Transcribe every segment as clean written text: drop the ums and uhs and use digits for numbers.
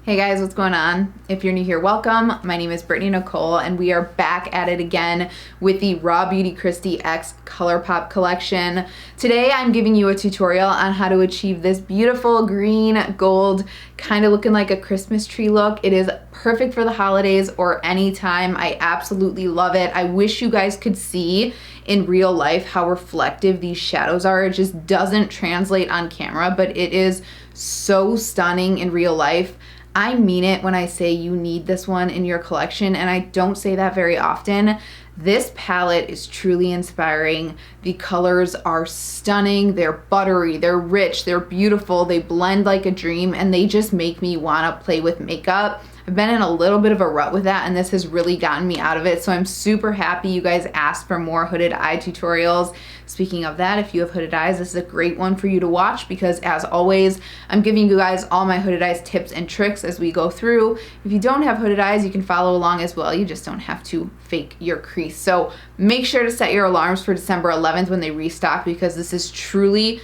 Hey guys, what's going on? If you're new here, welcome. My name is BrittanyNichole and we are back at it again with the rawbeautykristi X ColourPop collection. Today I'm giving you a tutorial on how to achieve this beautiful green gold, kind of looking like a Christmas tree look. It is perfect for the holidays or anytime. I absolutely love it. I wish you guys could see in real life how reflective these shadows are. It just doesn't translate on camera, but it is so stunning in real life. I mean it when I say you need this one in your collection, and I don't say that very often. This palette is truly inspiring. The colors are stunning, they're buttery, they're rich, they're beautiful, they blend like a dream, and they just make me want to play with makeup. I've been in a little bit of a rut with that, and this has really gotten me out of it, so I'm super happy you guys asked for more hooded eye tutorials. Speaking of that, if you have hooded eyes, this is a great one for you to watch because, as always, I'm giving you guys all my hooded eyes tips and tricks as we go through. If you don't have hooded eyes, you can follow along as well. You just don't have to fake your crease. So make sure to set your alarms for December 11th when they restock, because this is truly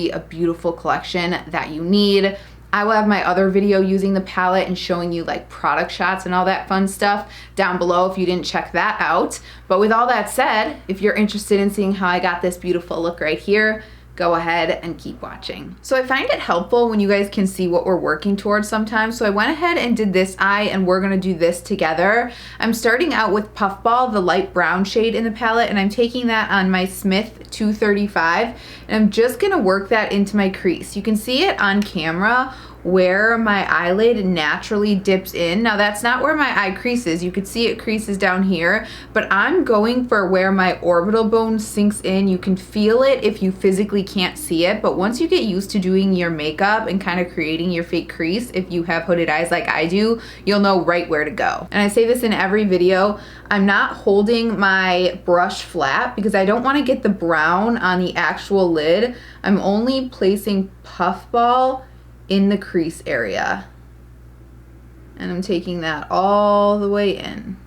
a beautiful collection that you need. I will have my other video using the palette and showing you like product shots and all that fun stuff down below if you didn't check that out. But with all that said, if you're interested in seeing how I got this beautiful look right here, go ahead and keep watching. So I find it helpful when you guys can see what we're working towards sometimes. So I went ahead and did this eye, and we're gonna do this together. I'm starting out with Puffball, the light brown shade in the palette, and I'm taking that on my Smith 235, and I'm just gonna work that into my crease. You can see it on camera where my eyelid naturally dips in. Now that's not where my eye creases. You could see it creases down here, but I'm going for where my orbital bone sinks in. You can feel it if you physically can't see it, but once you get used to doing your makeup and kind of creating your fake crease, if you have hooded eyes like I do, you'll know right where to go. And I say this in every video, I'm not holding my brush flat because I don't want to get the brown on the actual lid. I'm only placing Puffball in the crease area, and I'm taking that all the way in.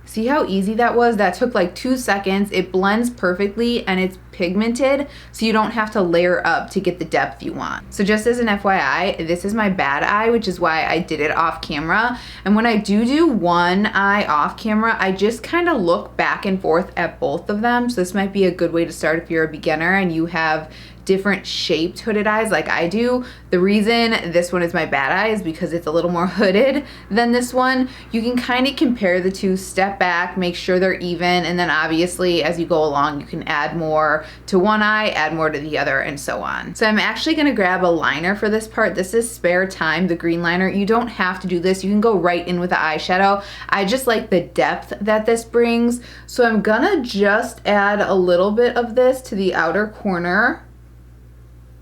See how easy that was? That took like 2 seconds. It blends perfectly and it's pigmented, so you don't have to layer up to get the depth you want. So just as an FYI, this is my bad eye, which is why I did it off camera. And when I do one eye off camera, I just kind of look back and forth at both of them. So this might be a good way to start if you're a beginner and you have different shaped hooded eyes like I do. The reason this one is my bad eye is because it's a little more hooded than this one. You can kind of compare the two, step back, make sure they're even, and then obviously as you go along you can add more to one eye, add more to the other, and so on. So I'm actually gonna grab a liner for this part. This is Spare Time, the green liner. You don't have to do this. You can go right in with the eyeshadow. I just like the depth that this brings. So I'm gonna just add a little bit of this to the outer corner.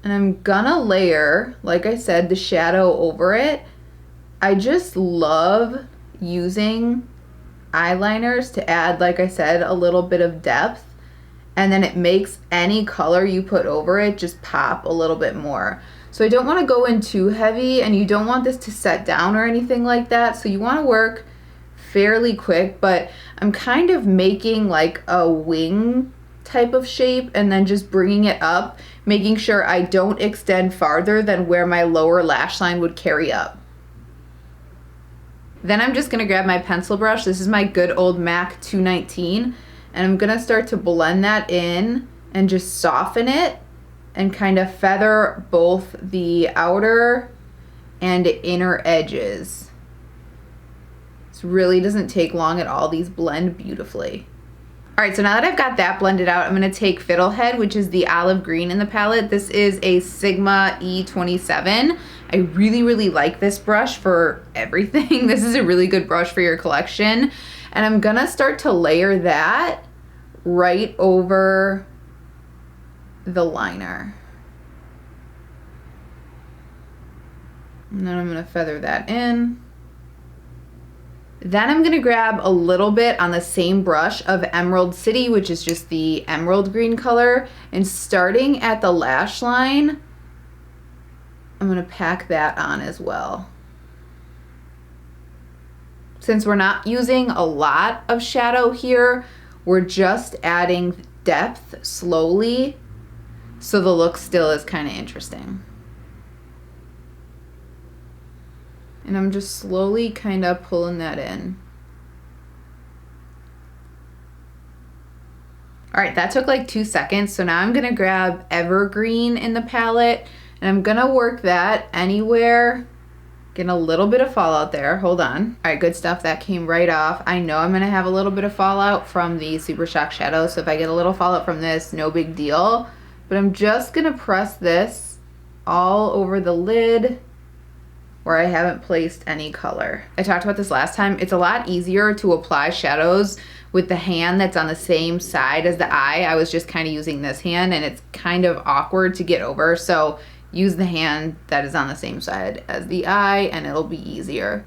And I'm gonna layer, like I said, the shadow over it. I just love using eyeliners to add, like I said, a little bit of depth. And then it makes any color you put over it just pop a little bit more. So I don't wanna go in too heavy, and you don't want this to set down or anything like that. So you wanna work fairly quick, but I'm kind of making like a wing type of shape and then just bringing it up, making sure I don't extend farther than where my lower lash line would carry up. Then I'm just gonna grab my pencil brush. This is my good old MAC 219, and I'm gonna start to blend that in and just soften it and kind of feather both the outer and inner edges. This really doesn't take long at all. These blend beautifully. All right, so now that I've got that blended out, I'm gonna take Fiddlehead, which is the olive green in the palette. This is a Sigma E27. I really like this brush for everything. This is a really good brush for your collection. And I'm gonna start to layer that right over the liner. And then I'm gonna feather that in. Then I'm gonna grab a little bit on the same brush of Emerald City, which is just the emerald green color, and starting at the lash line, I'm gonna pack that on as well. Since we're not using a lot of shadow here, we're just adding depth slowly, so the look still is kind of interesting. And I'm just slowly kind of pulling that in. All right, that took like 2 seconds. So now I'm gonna grab Evergreen in the palette and I'm gonna work that anywhere. Getting a little bit of fallout there, hold on. All right, good stuff, that came right off. I know I'm gonna have a little bit of fallout from the Super Shock Shadow, so if I get a little fallout from this, no big deal. But I'm just gonna press this all over the lid where I haven't placed any color. I talked about this last time. It's a lot easier to apply shadows with the hand that's on the same side as the eye. I was just kind of using this hand and it's kind of awkward to get over. So use the hand that is on the same side as the eye and it'll be easier.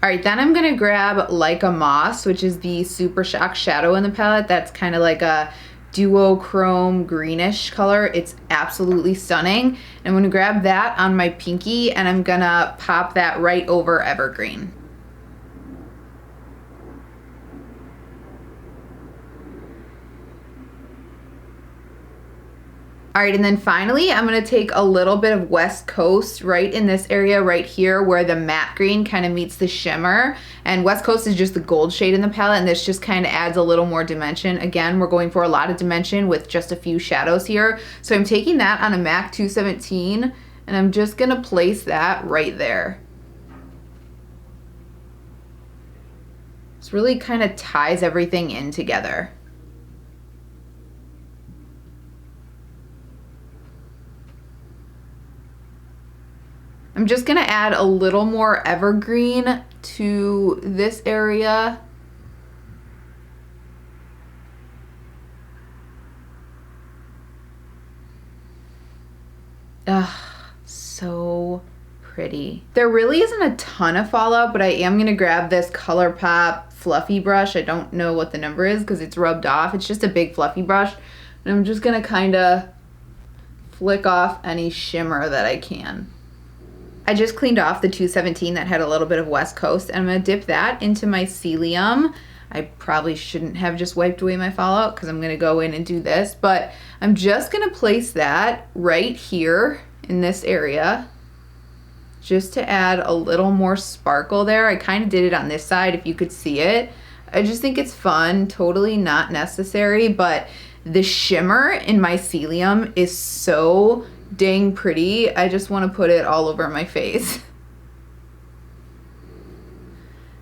All right, then I'm gonna grab Leica Moss, which is the Super Shock Shadow in the palette. That's kind of like a duochrome greenish color. It's absolutely stunning. I'm gonna grab that on my pinky and I'm gonna pop that right over Evergreen. All right, and then finally, I'm gonna take a little bit of West Coast right in this area right here where the matte green kind of meets the shimmer. And West Coast is just the gold shade in the palette, and this just kind of adds a little more dimension. Again, we're going for a lot of dimension with just a few shadows here. So I'm taking that on a MAC 217, and I'm just gonna place that right there. This really kind of ties everything in together. I'm just gonna add a little more Evergreen to this area. Ugh, so pretty. There really isn't a ton of fallout, but I am gonna grab this ColourPop fluffy brush. I don't know what the number is because it's rubbed off. It's just a big fluffy brush. And I'm just gonna kinda flick off any shimmer that I can. I just cleaned off the 217 that had a little bit of West Coast, and I'm gonna dip that into my cilium. I probably shouldn't have just wiped away my fallout because I'm gonna go in and do this, but I'm just gonna place that right here in this area just to add a little more sparkle there. I kind of did it on this side if you could see it. I just think it's fun, totally not necessary, but the shimmer in my cilium is so dang pretty. I just want to put it all over my face.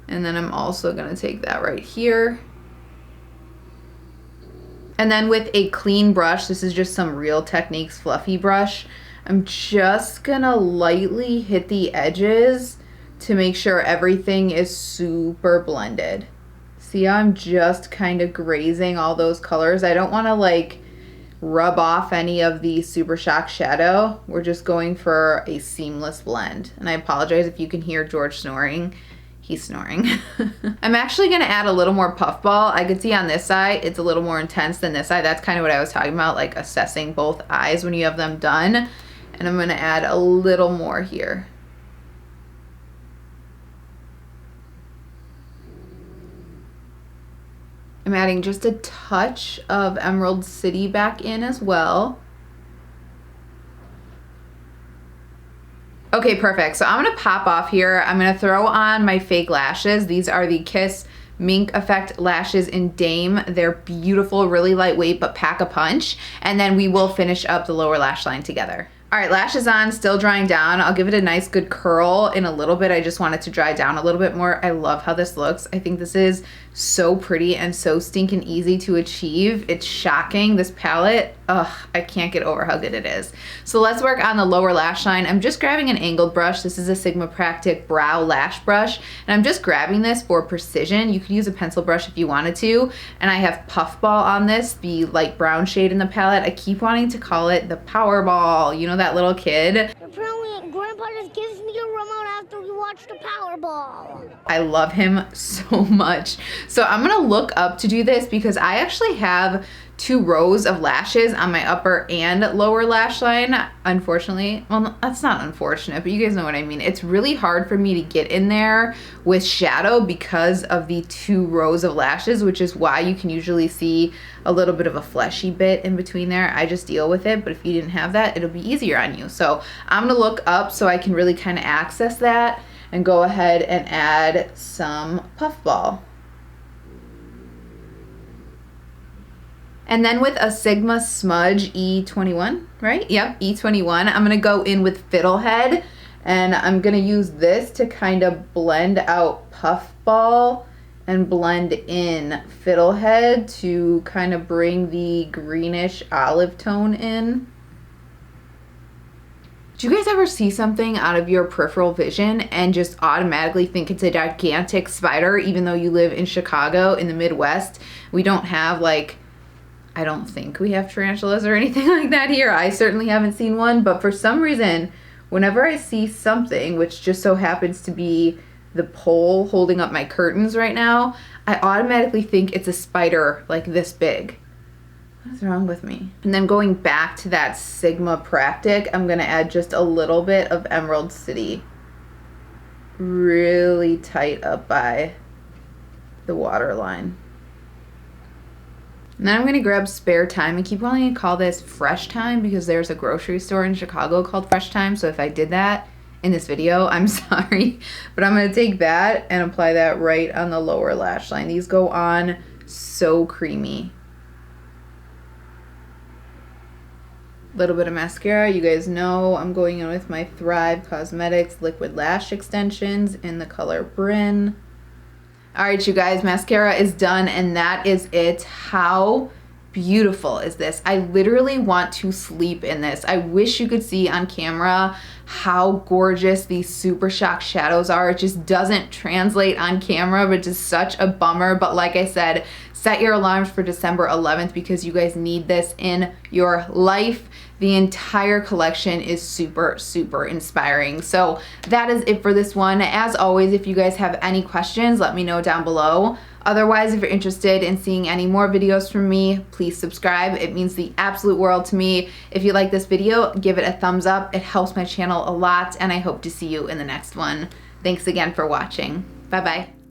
And then I'm also going to take that right here. And then with a clean brush, this is just some Real Techniques fluffy brush, I'm just going to lightly hit the edges to make sure everything is super blended. See how I'm just kind of grazing all those colors? I don't want to like rub off any of the Super Shock Shadow. We're just going for a seamless blend. And I apologize if you can hear George snoring. He's snoring. I'm actually gonna add a little more puffball. I could see on this side, it's a little more intense than this side. That's kind of what I was talking about, like assessing both eyes when you have them done. And I'm gonna add a little more here. I'm adding just a touch of Emerald City back in as well. Okay, perfect. So I'm gonna pop off here. I'm gonna throw on my fake lashes. These are the Kiss Mink Effect lashes in Dame. They're beautiful, really lightweight, but pack a punch. And then we will finish up the lower lash line together. All right, lashes on, still drying down. I'll give it a nice good curl in a little bit. I just want it to dry down a little bit more. I love how this looks. I think this is so pretty and so stinking easy to achieve. It's shocking, this palette. Ugh, I can't get over how good it is. So let's work on the lower lash line. I'm just grabbing an angled brush. This is a Sigma Practic brow lash brush, and I'm just grabbing this for precision. You could use a pencil brush if you wanted to, and I have Puffball on this, the light brown shade in the palette. I keep wanting to call it the Powerball. You know that little kid? Apparently, Grandpa just gives me a remote after we watch the Powerball. I love him so much. So I'm gonna look up to do this because I actually have 2 rows of lashes on my upper and lower lash line. Unfortunately, well, that's not unfortunate, but you guys know what I mean. It's really hard for me to get in there with shadow because of the 2 rows of lashes, which is why you can usually see a little bit of a fleshy bit in between there. I just deal with it, but if you didn't have that, it'll be easier on you. So I'm gonna look up so I can really kind of access that and go ahead and add some puffball. And then with a Sigma Smudge E21, right? Yep, E21. I'm gonna go in with Fiddlehead, and I'm gonna use this to kind of blend out Puffball and blend in Fiddlehead to kind of bring the greenish olive tone in. Do you guys ever see something out of your peripheral vision and just automatically think it's a gigantic spider, even though you live in Chicago in the Midwest? We don't have, like, I don't think we have tarantulas or anything like that here. I certainly haven't seen one, but for some reason, whenever I see something, which just so happens to be the pole holding up my curtains right now, I automatically think it's a spider like this big. What is wrong with me? And then going back to that Sigma Practic, I'm gonna add just a little bit of Emerald City. Really tight up by the waterline. And then I'm gonna grab Spare Time. I keep wanting to call this Fresh Time because there's a grocery store in Chicago called Fresh Time. So if I did that in this video, I'm sorry. But I'm gonna take that and apply that right on the lower lash line. These go on so creamy. Little bit of mascara. You guys know I'm going in with my Thrive Cosmetics Liquid Lash Extensions in the color Bryn. All right, you guys, mascara is done, and that is it. How beautiful is this? I literally want to sleep in this. I wish you could see on camera how gorgeous these Super Shock shadows are. It just doesn't translate on camera, which is such a bummer. But like I said, set your alarms for December 11th because you guys need this in your life. The entire collection is super, super inspiring. So that is it for this one. As always, if you guys have any questions, let me know down below. Otherwise, if you're interested in seeing any more videos from me, please subscribe. It means the absolute world to me. If you like this video, give it a thumbs up. It helps my channel a lot, and I hope to see you in the next one. Thanks again for watching. Bye-bye.